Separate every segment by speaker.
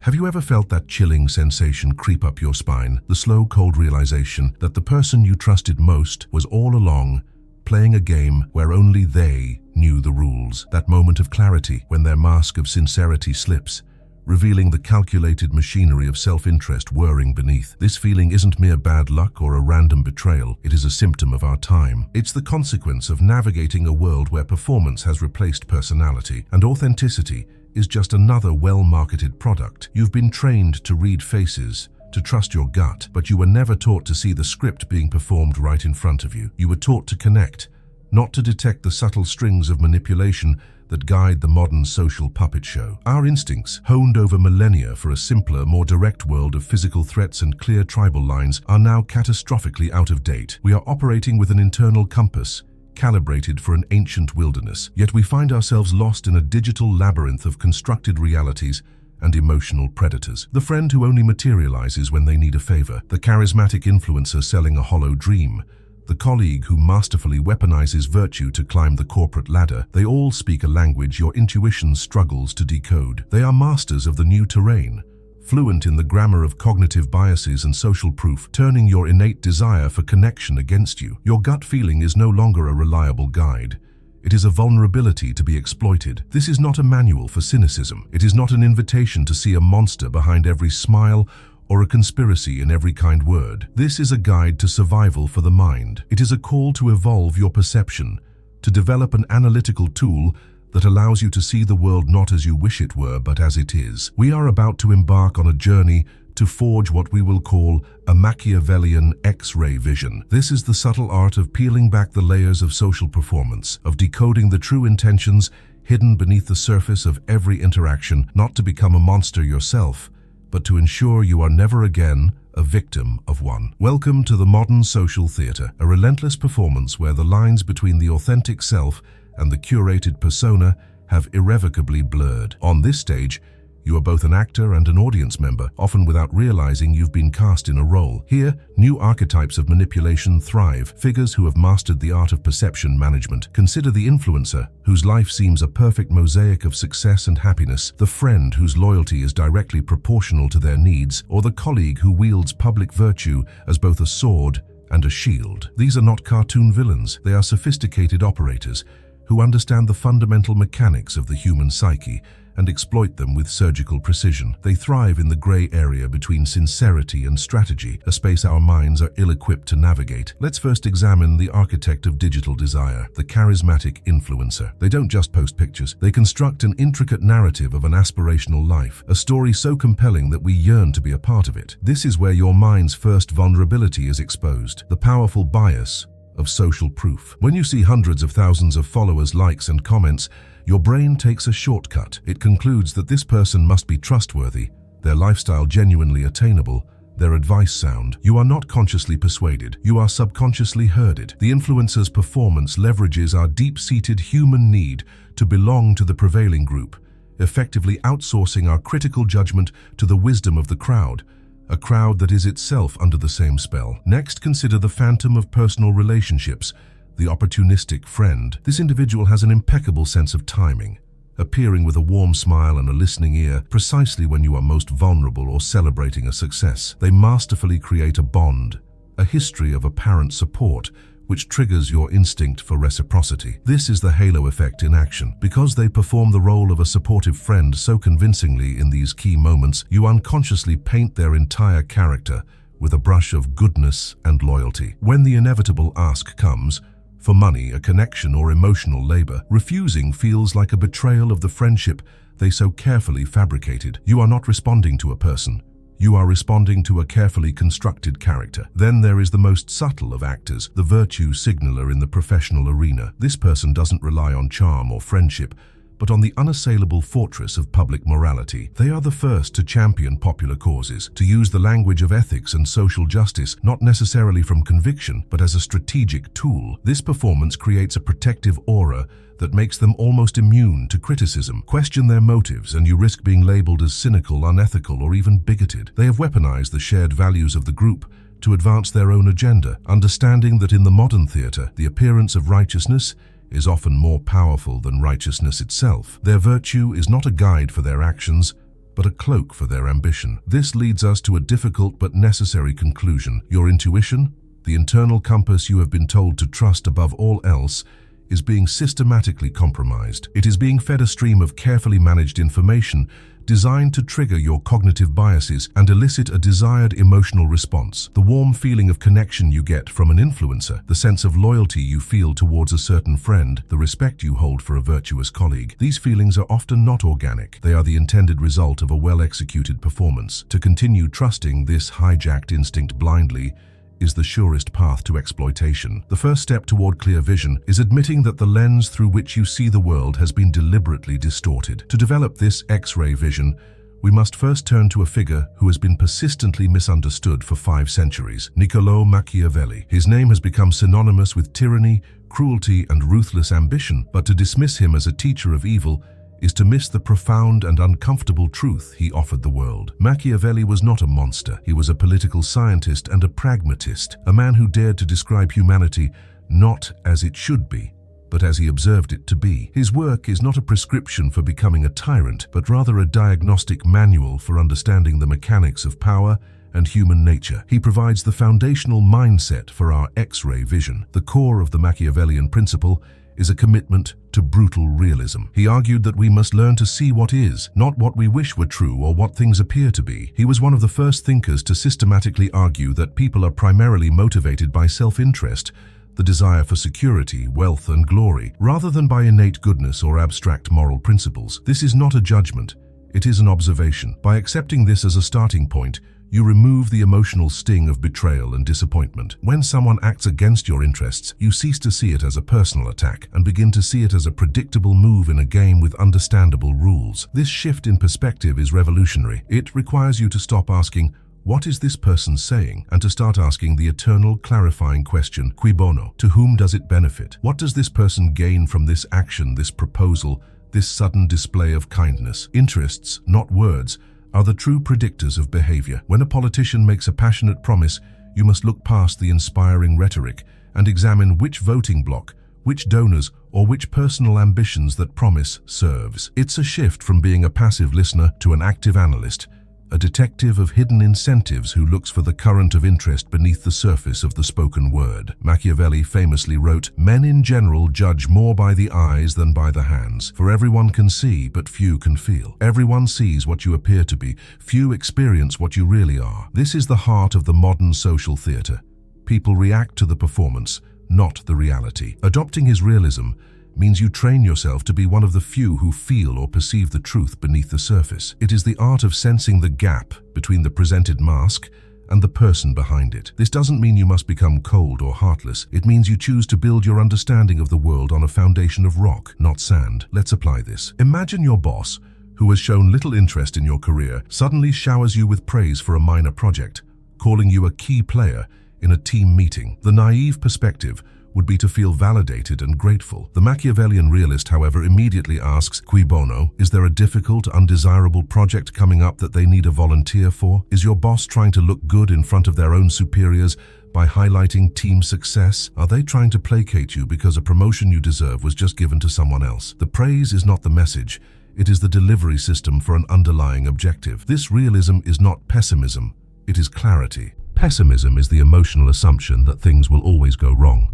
Speaker 1: Have you ever felt that chilling sensation creep up your spine? The slow, cold realization that the person you trusted most was all along playing a game where only they knew the rules. That moment of clarity when their mask of sincerity slips, revealing the calculated machinery of self-interest whirring beneath. This feeling isn't mere bad luck or a random betrayal. It is a symptom of our time. It's the consequence of navigating a world where performance has replaced personality, and authenticity is just another well-marketed product. You've been trained to read faces, to trust your gut, but you were never taught to see the script being performed right in front of you. You were taught to connect, not to detect the subtle strings of manipulation that guide the modern social puppet show. Our instincts, honed over millennia for a simpler, more direct world of physical threats and clear tribal lines, are now catastrophically out of date. We are operating with an internal compass, calibrated for an ancient wilderness, yet we find ourselves lost in a digital labyrinth of constructed realities and emotional predators. The friend who only materializes when they need a favor, the charismatic influencer selling a hollow dream, the colleague who masterfully weaponizes virtue to climb the corporate ladder. They all speak a language your intuition struggles to decode. They are masters of the new terrain, fluent in the grammar of cognitive biases and social proof, turning your innate desire for connection against you. Your gut feeling is no longer a reliable guide. It is a vulnerability to be exploited. This is not a manual for cynicism. It is not an invitation to see a monster behind every smile or a conspiracy in every kind word. This is a guide to survival for the mind. It is a call to evolve your perception, to develop an analytical tool that allows you to see the world not as you wish it were, but as it is. We are about to embark on a journey to forge what we will call a Machiavellian X-ray vision. This is the subtle art of peeling back the layers of social performance, of decoding the true intentions hidden beneath the surface of every interaction, not to become a monster yourself, but to ensure you are never again a victim of one. Welcome to the modern social theater, a relentless performance where the lines between the authentic self and the curated persona have irrevocably blurred. On this stage, you are both an actor and an audience member, often without realizing you've been cast in a role. Here, new archetypes of manipulation thrive, figures who have mastered the art of perception management. Consider the influencer, whose life seems a perfect mosaic of success and happiness, the friend whose loyalty is directly proportional to their needs, or the colleague who wields public virtue as both a sword and a shield. These are not cartoon villains. They are sophisticated operators who understand the fundamental mechanics of the human psyche and exploit them with surgical precision. They thrive in the gray area between sincerity and strategy, a space our minds are ill-equipped to navigate. Let's first examine the architect of digital desire, the charismatic influencer. They don't just post pictures. They construct an intricate narrative of an aspirational life, a story so compelling that we yearn to be a part of it. This is where your mind's first vulnerability is exposed, the powerful bias of social proof. When you see hundreds of thousands of followers, likes, and comments, your brain takes a shortcut. It concludes that this person must be trustworthy, their lifestyle genuinely attainable, their advice sound. You are not consciously persuaded, you are subconsciously herded. The influencer's performance leverages our deep-seated human need to belong to the prevailing group, effectively outsourcing our critical judgment to the wisdom of the crowd, a crowd that is itself under the same spell. Next, consider the phantom of personal relationships, the opportunistic friend. This individual has an impeccable sense of timing, appearing with a warm smile and a listening ear precisely when you are most vulnerable or celebrating a success. They masterfully create a bond, a history of apparent support, which triggers your instinct for reciprocity. This is the halo effect in action. Because they perform the role of a supportive friend so convincingly in these key moments, you unconsciously paint their entire character with a brush of goodness and loyalty. When the inevitable ask comes, for money, a connection, or emotional labor, refusing feels like a betrayal of the friendship they so carefully fabricated. You are not responding to a person. You are responding to a carefully constructed character. Then there is the most subtle of actors, the virtue signaler in the professional arena. This person doesn't rely on charm or friendship, but on the unassailable fortress of public morality. They are the first to champion popular causes, to use the language of ethics and social justice, not necessarily from conviction, but as a strategic tool. This performance creates a protective aura that makes them almost immune to criticism. Question their motives and you risk being labeled as cynical, unethical, or even bigoted. They have weaponized the shared values of the group to advance their own agenda, understanding that in the modern theater, the appearance of righteousness is often more powerful than righteousness itself. Their virtue is not a guide for their actions, but a cloak for their ambition. This leads us to a difficult but necessary conclusion. Your intuition, the internal compass you have been told to trust above all else, is being systematically compromised. It is being fed a stream of carefully managed information designed to trigger your cognitive biases and elicit a desired emotional response. The warm feeling of connection you get from an influencer, the sense of loyalty you feel towards a certain friend, the respect you hold for a virtuous colleague. These feelings are often not organic. They are the intended result of a well-executed performance. To continue trusting this hijacked instinct blindly is the surest path to exploitation. The first step toward clear vision is admitting that the lens through which you see the world has been deliberately distorted. To develop this X-ray vision, we must first turn to a figure who has been persistently misunderstood for 5 centuries, Niccolò Machiavelli. His name has become synonymous with tyranny, cruelty, and ruthless ambition, but to dismiss him as a teacher of evil is to miss the profound and uncomfortable truth he offered the world. Machiavelli was not a monster. He was a political scientist and a pragmatist, a man who dared to describe humanity not as it should be, but as he observed it to be. His work is not a prescription for becoming a tyrant, but rather a diagnostic manual for understanding the mechanics of power and human nature. He provides the foundational mindset for our X-ray vision. The core of the Machiavellian principle is a commitment to brutal realism. He argued that we must learn to see what is, not what we wish were true or what things appear to be. He was one of the first thinkers to systematically argue that people are primarily motivated by self-interest, the desire for security, wealth, and glory, rather than by innate goodness or abstract moral principles. This is not a judgment, it is an observation. By accepting this as a starting point, you remove the emotional sting of betrayal and disappointment. When someone acts against your interests, you cease to see it as a personal attack and begin to see it as a predictable move in a game with understandable rules. This shift in perspective is revolutionary. It requires you to stop asking, "What is this person saying?" and to start asking the eternal clarifying question, "Cui bono?" To whom does it benefit? What does this person gain from this action, this proposal, this sudden display of kindness? Interests, not words, are the true predictors of behavior. When a politician makes a passionate promise, you must look past the inspiring rhetoric and examine which voting bloc, which donors, or which personal ambitions that promise serves. It's a shift from being a passive listener to an active analyst, a detective of hidden incentives who looks for the current of interest beneath the surface of the spoken word. Machiavelli famously wrote, "Men in general judge more by the eyes than by the hands, for everyone can see, but few can feel. Everyone sees what you appear to be, few experience what you really are." This is the heart of the modern social theater. People react to the performance, not the reality. Adopting his realism means you train yourself to be one of the few who feel or perceive the truth beneath the surface. It is the art of sensing the gap between the presented mask and the person behind it. This doesn't mean you must become cold or heartless. It means you choose to build your understanding of the world on a foundation of rock, not sand. Let's apply this. Imagine your boss, who has shown little interest in your career, suddenly showers you with praise for a minor project, calling you a key player in a team meeting. The naive perspective would be to feel validated and grateful. The Machiavellian realist, however, immediately asks, "Cui bono?" Is there a difficult, undesirable project coming up that they need a volunteer for? Is your boss trying to look good in front of their own superiors by highlighting team success? Are they trying to placate you because a promotion you deserve was just given to someone else? The praise is not the message. It is the delivery system for an underlying objective. This realism is not pessimism. It is clarity. Pessimism is the emotional assumption that things will always go wrong.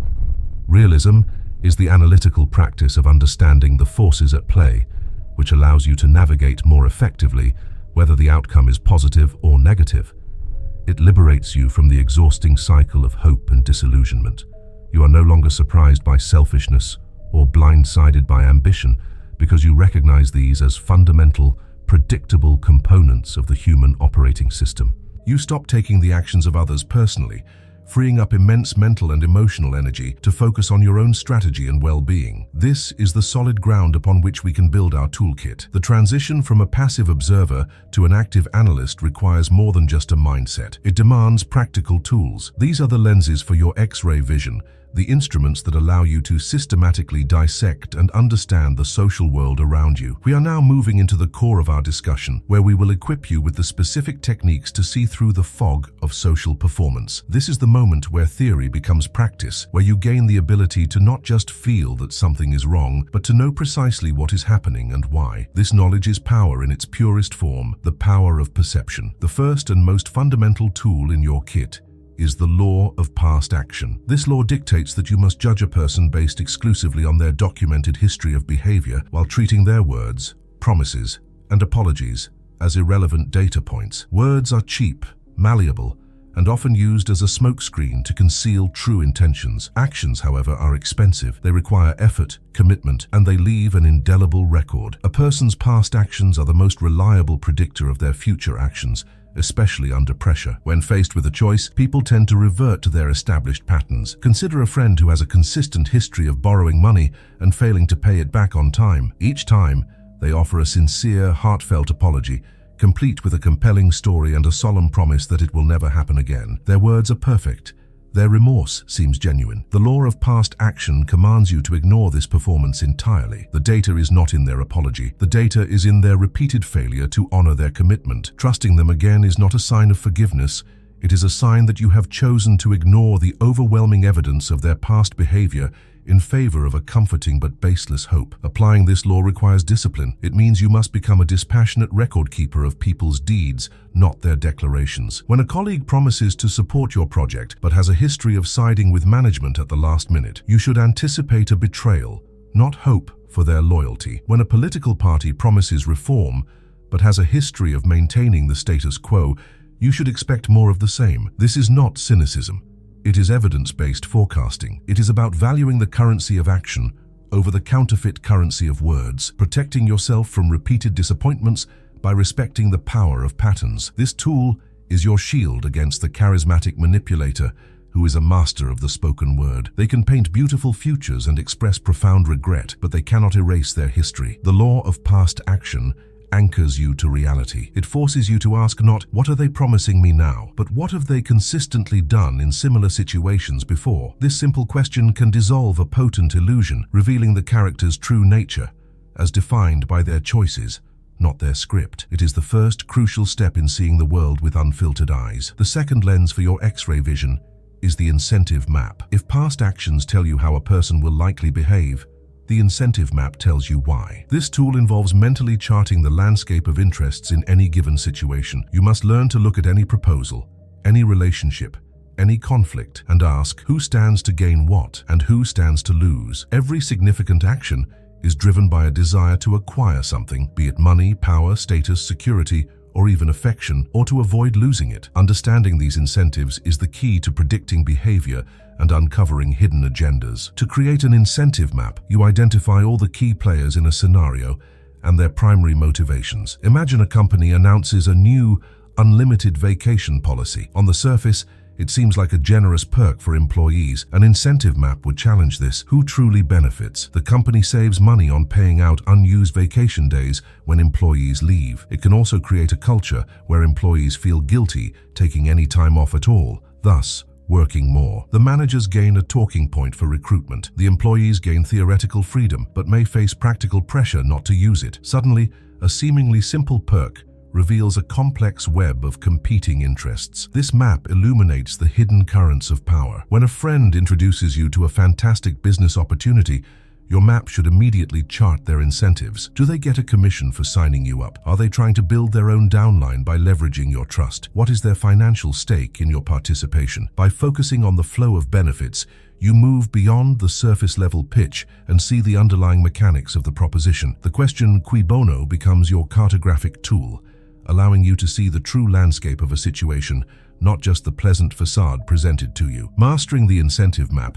Speaker 1: Realism is the analytical practice of understanding the forces at play, which allows you to navigate more effectively whether the outcome is positive or negative. It liberates you from the exhausting cycle of hope and disillusionment. You are no longer surprised by selfishness or blindsided by ambition because you recognize these as fundamental, predictable components of the human operating system. You stop taking the actions of others personally, freeing up immense mental and emotional energy to focus on your own strategy and well-being. This is the solid ground upon which we can build our toolkit. The transition from a passive observer to an active analyst requires more than just a mindset. It demands practical tools. These are the lenses for your X-ray vision the instruments that allow you to systematically dissect and understand the social world around you. We are now moving into the core of our discussion, where we will equip you with the specific techniques to see through the fog of social performance. This is the moment where theory becomes practice, where you gain the ability to not just feel that something is wrong, but to know precisely what is happening and why. This knowledge is power in its purest form, the power of perception. The first and most fundamental tool in your kit is the law of past action. This law dictates that you must judge a person based exclusively on their documented history of behavior, while treating their words, promises, and apologies as irrelevant data points. Words are cheap, malleable, and often used as a smokescreen to conceal true intentions. Actions, however, are expensive. They require effort, commitment, and they leave an indelible record. A person's past actions are the most reliable predictor of their future actions, especially under pressure. When faced with a choice, people tend to revert to their established patterns. Consider a friend who has a consistent history of borrowing money and failing to pay it back on time. Each time, they offer a sincere, heartfelt apology, complete with a compelling story and a solemn promise that it will never happen again. Their words are perfect. Their remorse seems genuine. The law of past action commands you to ignore this performance entirely. The data is not in their apology. The data is in their repeated failure to honor their commitment. Trusting them again is not a sign of forgiveness. It is a sign that you have chosen to ignore the overwhelming evidence of their past behavior in favor of a comforting but baseless hope. Applying this law requires discipline. It means you must become a dispassionate record keeper of people's deeds, not their declarations. When a colleague promises to support your project but has a history of siding with management at the last minute, you should anticipate a betrayal, not hope for their loyalty. When a political party promises reform but has a history of maintaining the status quo, you should expect more of the same. This is not cynicism. It is evidence-based forecasting. It is about valuing the currency of action over the counterfeit currency of words, protecting yourself from repeated disappointments by respecting the power of patterns. This tool is your shield against the charismatic manipulator who is a master of the spoken word. They can paint beautiful futures and express profound regret, but they cannot erase their history. The law of past action anchors you to reality. It forces you to ask not, what are they promising me now, but what have they consistently done in similar situations before? This simple question can dissolve a potent illusion, revealing the character's true nature, as defined by their choices, not their script. It is the first crucial step in seeing the world with unfiltered eyes. The second lens for your X-ray vision is the incentive map. If past actions tell you how a person will likely behave, the incentive map tells you why. This tool involves mentally charting the landscape of interests in any given situation. You must learn to look at any proposal, any relationship, any conflict, and ask who stands to gain what and who stands to lose. Every significant action is driven by a desire to acquire something, be it money, power, status, security, or even affection, or to avoid losing it. Understanding these incentives is the key to predicting behavior and uncovering hidden agendas. To create an incentive map, you identify all the key players in a scenario and their primary motivations. Imagine a company announces a new, unlimited vacation policy. On the surface, it seems like a generous perk for employees. An incentive map would challenge this. Who truly benefits? The company saves money on paying out unused vacation days when employees leave. It can also create a culture where employees feel guilty taking any time off at all, thus working more. The managers gain a talking point for recruitment. The employees gain theoretical freedom, but may face practical pressure not to use it. Suddenly, a seemingly simple perk reveals a complex web of competing interests. This map illuminates the hidden currents of power. When a friend introduces you to a fantastic business opportunity, your map should immediately chart their incentives. Do they get a commission for signing you up? Are they trying to build their own downline by leveraging your trust? What is their financial stake in your participation? By focusing on the flow of benefits, you move beyond the surface-level pitch and see the underlying mechanics of the proposition. The question cui bono becomes your cartographic tool, allowing you to see the true landscape of a situation, not just the pleasant facade presented to you. Mastering the incentive map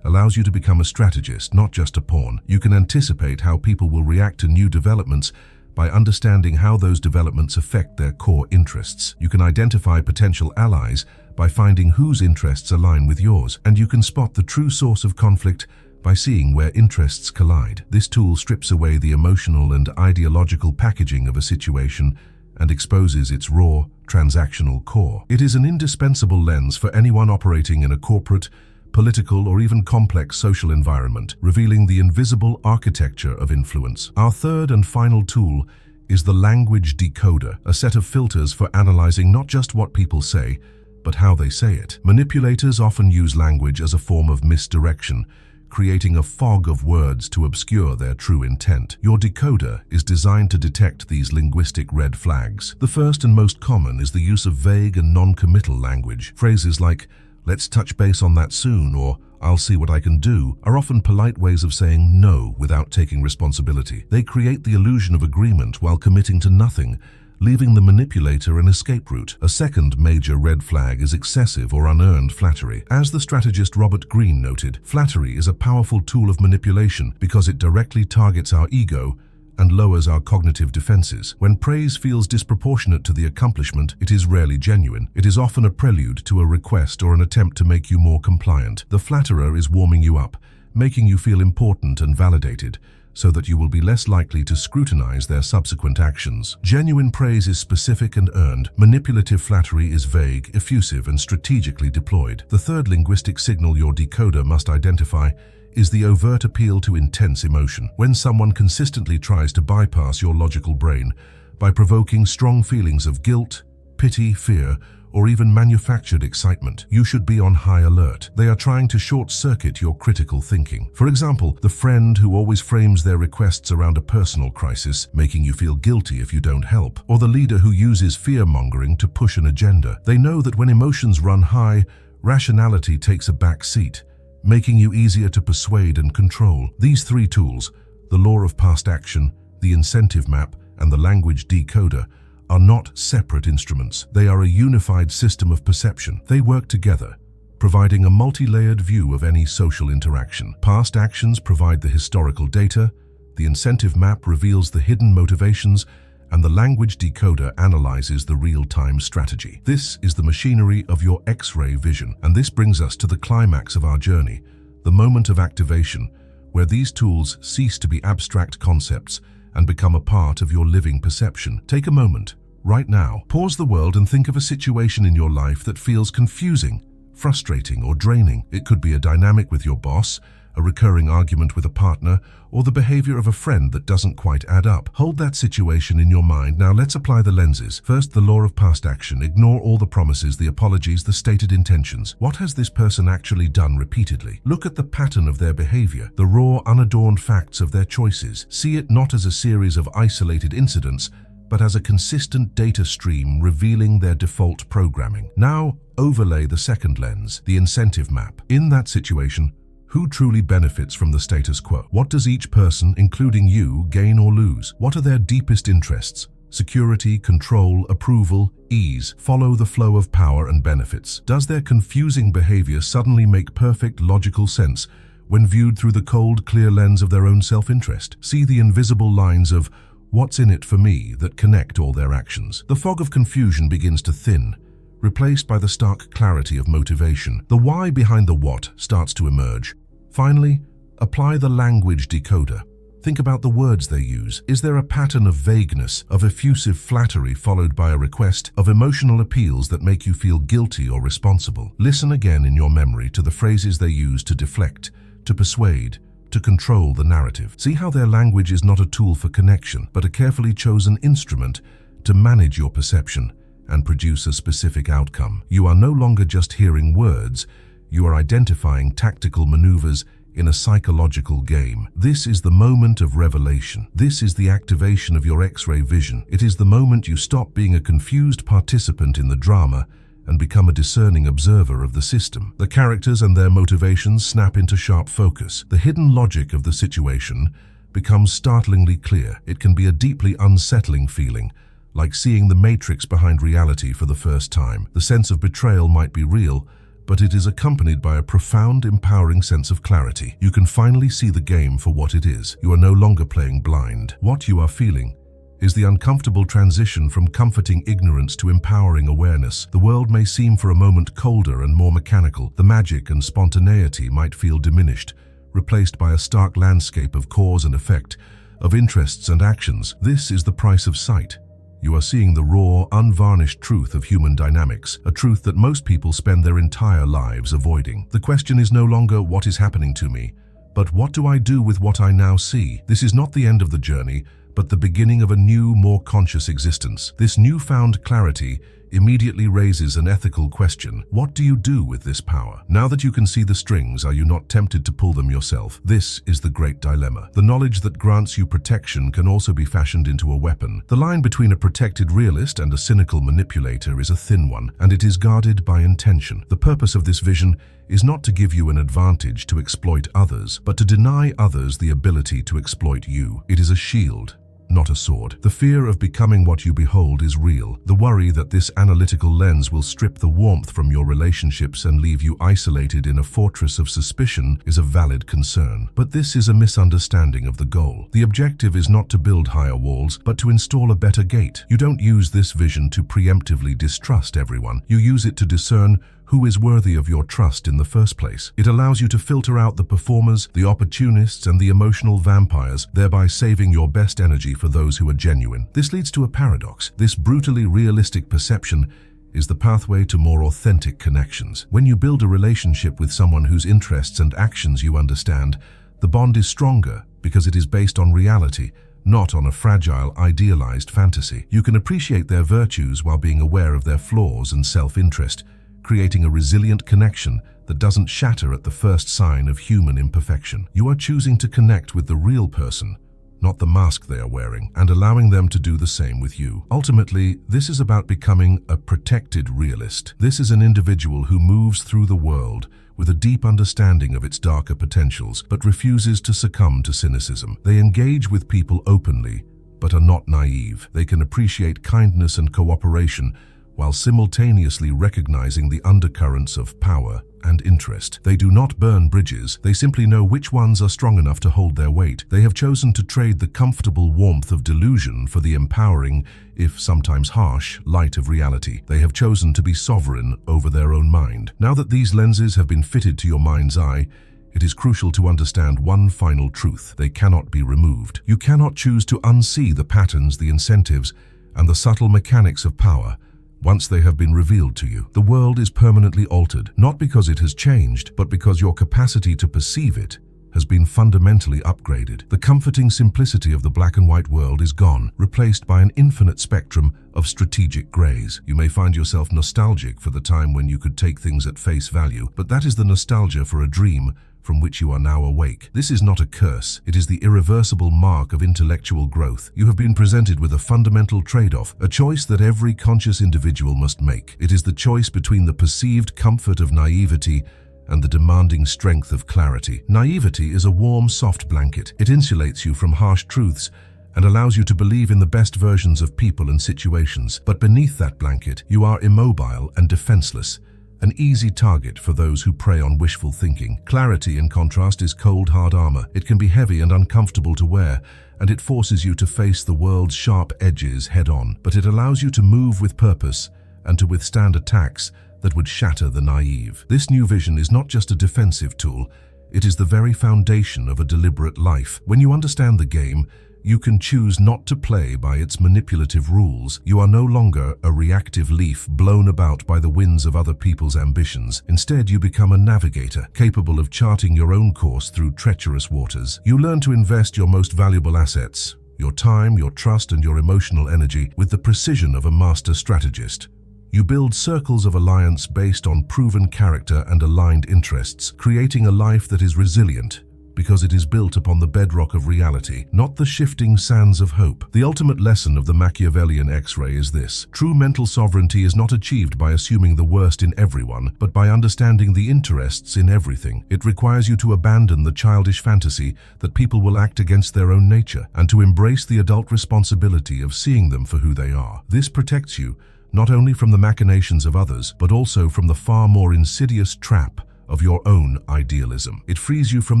Speaker 1: allows you to become a strategist, not just a pawn. You can anticipate how people will react to new developments by understanding how those developments affect their core interests. You can identify potential allies by finding whose interests align with yours, and you can spot the true source of conflict by seeing where interests collide. This tool strips away the emotional and ideological packaging of a situation and exposes its raw, transactional core. It is an indispensable lens for anyone operating in a corporate, political, or even complex social environment, revealing the invisible architecture of influence. Our third and final tool is the language decoder, a set of filters for analyzing not just what people say, but how they say it. Manipulators often use language as a form of misdirection, creating a fog of words to obscure their true intent. Your decoder is designed to detect these linguistic red flags. The first and most common is the use of vague and non-committal language. Phrases like, "Let's touch base on that soon," or "I'll see what I can do," are often polite ways of saying no without taking responsibility. They create the illusion of agreement while committing to nothing, leaving the manipulator an escape route. A second major red flag is excessive or unearned flattery. As the strategist Robert Greene noted, flattery is a powerful tool of manipulation because it directly targets our ego and lowers our cognitive defenses. When praise feels disproportionate to the accomplishment, it is rarely genuine. It is often a prelude to a request or an attempt to make you more compliant. The flatterer is warming you up, making you feel important and validated, so that you will be less likely to scrutinize their subsequent actions. Genuine praise is specific and earned. Manipulative flattery is vague, effusive, and strategically deployed. The third linguistic signal your decoder must identify is the overt appeal to intense emotion. When someone consistently tries to bypass your logical brain by provoking strong feelings of guilt, pity, fear, or even manufactured excitement, you should be on high alert. They are trying to short-circuit your critical thinking. For example, the friend who always frames their requests around a personal crisis, making you feel guilty if you don't help, or the leader who uses fear-mongering to push an agenda. They know that when emotions run high, rationality takes a back seat, making you easier to persuade and control. These three tools, the law of past action, the incentive map, and the language decoder, are not separate instruments. They are a unified system of perception. They work together, providing a multi-layered view of any social interaction. Past actions provide the historical data, the incentive map reveals the hidden motivations, and the language decoder analyzes the real-time strategy. This is the machinery of your X-ray vision, and this brings us to the climax of our journey, the moment of activation, where these tools cease to be abstract concepts and become a part of your living perception. Take a moment, right now. Pause the world and think of a situation in your life that feels confusing, frustrating, or draining. It could be a dynamic with your boss, a recurring argument with a partner, or the behavior of a friend that doesn't quite add up. Hold that situation in your mind. Now let's apply the lenses. First, the law of past action. Ignore all the promises, the apologies, the stated intentions. What has this person actually done repeatedly? Look at the pattern of their behavior, the raw, unadorned facts of their choices. See it not as a series of isolated incidents, but as a consistent data stream revealing their default programming. Now, overlay the second lens, the incentive map. In that situation, who truly benefits from the status quo? What does each person, including you, gain or lose? What are their deepest interests? Security, control, approval, ease. Follow the flow of power and benefits. Does their confusing behavior suddenly make perfect logical sense when viewed through the cold, clear lens of their own self-interest? See the invisible lines of "what's in it for me" that connect all their actions. The fog of confusion begins to thin, replaced by the stark clarity of motivation. The why behind the what starts to emerge. Finally, apply the language decoder. Think about the words they use. Is there a pattern of vagueness, of effusive flattery followed by a request, of emotional appeals that make you feel guilty or responsible? Listen again in your memory to the phrases they use to deflect, to persuade, to control the narrative. See how their language is not a tool for connection, but a carefully chosen instrument to manage your perception and produce a specific outcome. You are no longer just hearing words, you are identifying tactical maneuvers in a psychological game. This is the moment of revelation. This is the activation of your X-ray vision. It is the moment you stop being a confused participant in the drama and become a discerning observer of the system. The characters and their motivations snap into sharp focus. The hidden logic of the situation becomes startlingly clear. It can be a deeply unsettling feeling, like seeing the matrix behind reality for the first time. The sense of betrayal might be real, but it is accompanied by a profound, empowering sense of clarity. You can finally see the game for what it is. You are no longer playing blind. What you are feeling is the uncomfortable transition from comforting ignorance to empowering awareness. The world may seem for a moment colder and more mechanical. The magic and spontaneity might feel diminished, replaced by a stark landscape of cause and effect, of interests and actions. This is the price of sight. You are seeing the raw, unvarnished truth of human dynamics, a truth that most people spend their entire lives avoiding. The question is no longer what is happening to me, but what do I do with what I now see? This is not the end of the journey, but the beginning of a new, more conscious existence. This newfound clarity immediately raises an ethical question. What do you do with this power? Now that you can see the strings, are you not tempted to pull them yourself? This is the great dilemma. The knowledge that grants you protection can also be fashioned into a weapon. The line between a protected realist and a cynical manipulator is a thin one, and it is guarded by intention. The purpose of this vision is not to give you an advantage to exploit others, but to deny others the ability to exploit you. It is a shield, not a sword. The fear of becoming what you behold is real. The worry that this analytical lens will strip the warmth from your relationships and leave you isolated in a fortress of suspicion is a valid concern. But this is a misunderstanding of the goal. The objective is not to build higher walls, but to install a better gate. You don't use this vision to preemptively distrust everyone. You use it to discern who is worthy of your trust in the first place. It allows you to filter out the performers, the opportunists, and the emotional vampires, thereby saving your best energy for those who are genuine. This leads to a paradox. This brutally realistic perception is the pathway to more authentic connections. When you build a relationship with someone whose interests and actions you understand, the bond is stronger because it is based on reality, not on a fragile, idealized fantasy. You can appreciate their virtues while being aware of their flaws and self-interest, creating a resilient connection that doesn't shatter at the first sign of human imperfection. You are choosing to connect with the real person, not the mask they are wearing, and allowing them to do the same with you. Ultimately, this is about becoming a protected realist. This is an individual who moves through the world with a deep understanding of its darker potentials, but refuses to succumb to cynicism. They engage with people openly, but are not naive. They can appreciate kindness and cooperation, while simultaneously recognizing the undercurrents of power and interest. They do not burn bridges, they simply know which ones are strong enough to hold their weight. They have chosen to trade the comfortable warmth of delusion for the empowering, if sometimes harsh, light of reality. They have chosen to be sovereign over their own mind. Now that these lenses have been fitted to your mind's eye, it is crucial to understand one final truth: they cannot be removed. You cannot choose to unsee the patterns, the incentives, and the subtle mechanics of power. Once they have been revealed to you, the world is permanently altered, not because it has changed, but because your capacity to perceive it has been fundamentally upgraded. The comforting simplicity of the black and white world is gone, replaced by an infinite spectrum of strategic grays. You may find yourself nostalgic for the time when you could take things at face value, but that is the nostalgia for a dream from which you are now awake. This is not a curse, it is the irreversible mark of intellectual growth. You have been presented with a fundamental trade-off, a choice that every conscious individual must make. It is the choice between the perceived comfort of naivety and the demanding strength of clarity. Naivety is a warm, soft blanket. It insulates you from harsh truths and allows you to believe in the best versions of people and situations. But beneath that blanket, you are immobile and defenseless, an easy target for those who prey on wishful thinking. Clarity, in contrast, is cold, hard armor. It can be heavy and uncomfortable to wear, and it forces you to face the world's sharp edges head-on. But it allows you to move with purpose and to withstand attacks that would shatter the naive. This new vision is not just a defensive tool, it is the very foundation of a deliberate life. When you understand the game, you can choose not to play by its manipulative rules. You are no longer a reactive leaf blown about by the winds of other people's ambitions. Instead, you become a navigator, capable of charting your own course through treacherous waters. You learn to invest your most valuable assets, your time, your trust, and your emotional energy, with the precision of a master strategist. You build circles of alliance based on proven character and aligned interests, creating a life that is resilient, because it is built upon the bedrock of reality, not the shifting sands of hope. The ultimate lesson of the Machiavellian X-ray is this: true mental sovereignty is not achieved by assuming the worst in everyone, but by understanding the interests in everything. It requires you to abandon the childish fantasy that people will act against their own nature, and to embrace the adult responsibility of seeing them for who they are. This protects you not only from the machinations of others, but also from the far more insidious trap of your own idealism. It frees you from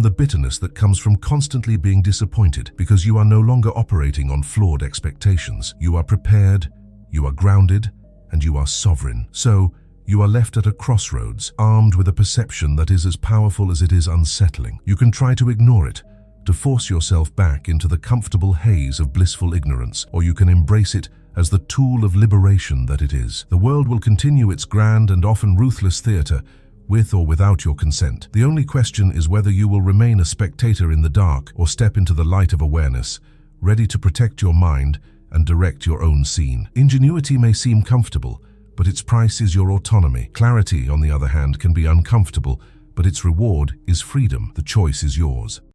Speaker 1: the bitterness that comes from constantly being disappointed, because you are no longer operating on flawed expectations. You are prepared, you are grounded, and you are sovereign. So, you are left at a crossroads, armed with a perception that is as powerful as it is unsettling. You can try to ignore it, to force yourself back into the comfortable haze of blissful ignorance, or you can embrace it as the tool of liberation that it is. The world will continue its grand and often ruthless theater, with or without your consent. The only question is whether you will remain a spectator in the dark or step into the light of awareness, ready to protect your mind and direct your own scene. Ingenuity may seem comfortable, but its price is your autonomy. Clarity, on the other hand, can be uncomfortable, but its reward is freedom. The choice is yours.